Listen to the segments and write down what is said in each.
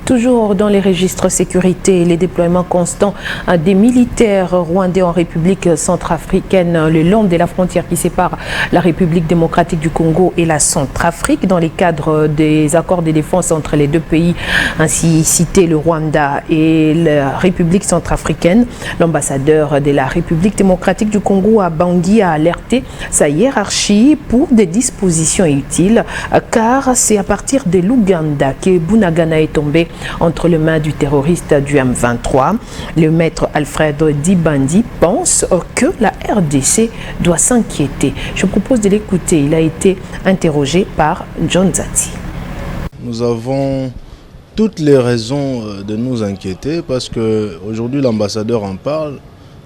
Toujours dans les registres sécurité, les déploiements constants des militaires rwandais en République centrafricaine le long de la frontière qui sépare la République démocratique du Congo et la Centrafrique dans les cadres des accords de défense entre les deux pays, ainsi cité le Rwanda et la République centrafricaine. L'ambassadeur de la République démocratique du Congo à Bangui a alerté sa hiérarchie pour des dispositions utiles car c'est à partir de l'Ouganda que Bunagana est tombé entre les mains du terroriste du M23. Le maître Alfred Dibandi pense que la RDC doit s'inquiéter. Je propose de l'écouter. Il a été interrogé par John Zati. Nous avons toutes les raisons de nous inquiéter parce qu'aujourd'hui l'ambassadeur en parle.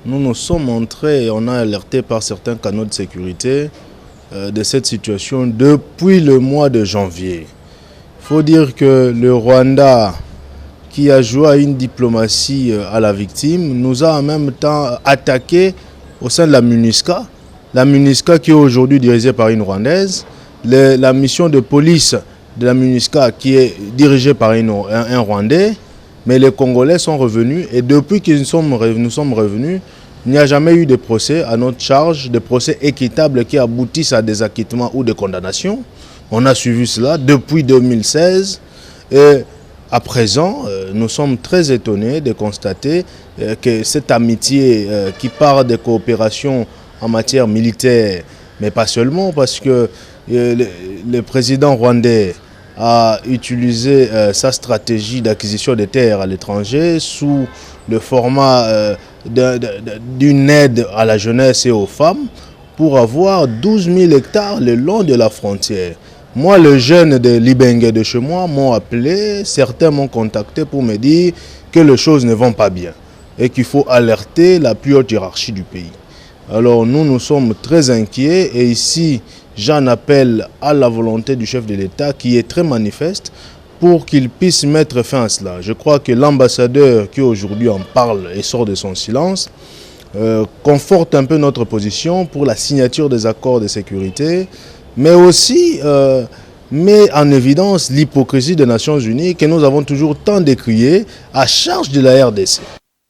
Nous nous sommes montrés et on a alerté par certains canaux de sécurité de cette situation depuis le mois de janvier. Il faut dire que le Rwanda, qui a joué à une diplomatie à la victime, nous a en même temps attaqué au sein de la MINUSCA. La MINUSCA qui est aujourd'hui dirigée par une Rwandaise. La mission de police de la MINUSCA qui est dirigée par un Rwandais. Mais les Congolais sont revenus et depuis que nous sommes revenus, il n'y a jamais eu de procès à notre charge, de procès équitables qui aboutissent à des acquittements ou des condamnations. On a suivi cela depuis 2016 et à présent, nous sommes très étonnés de constater que cette amitié qui part des coopérations en matière militaire, mais pas seulement parce que le président rwandais a utilisé sa stratégie d'acquisition de terres à l'étranger sous le format d'une aide à la jeunesse et aux femmes pour avoir 12 000 hectares le long de la frontière. Moi, les jeunes de Libenge de chez moi m'ont appelé, certains m'ont contacté pour me dire que les choses ne vont pas bien et qu'il faut alerter la plus haute hiérarchie du pays. Alors nous sommes très inquiets et ici, j'en appelle à la volonté du chef de l'État qui est très manifeste pour qu'il puisse mettre fin à cela. Je crois que l'ambassadeur qui aujourd'hui en parle et sort de son silence conforte un peu notre position pour la signature des accords de sécurité, mais aussi met en évidence l'hypocrisie des Nations Unies que nous avons toujours tant décriée à charge de la RDC.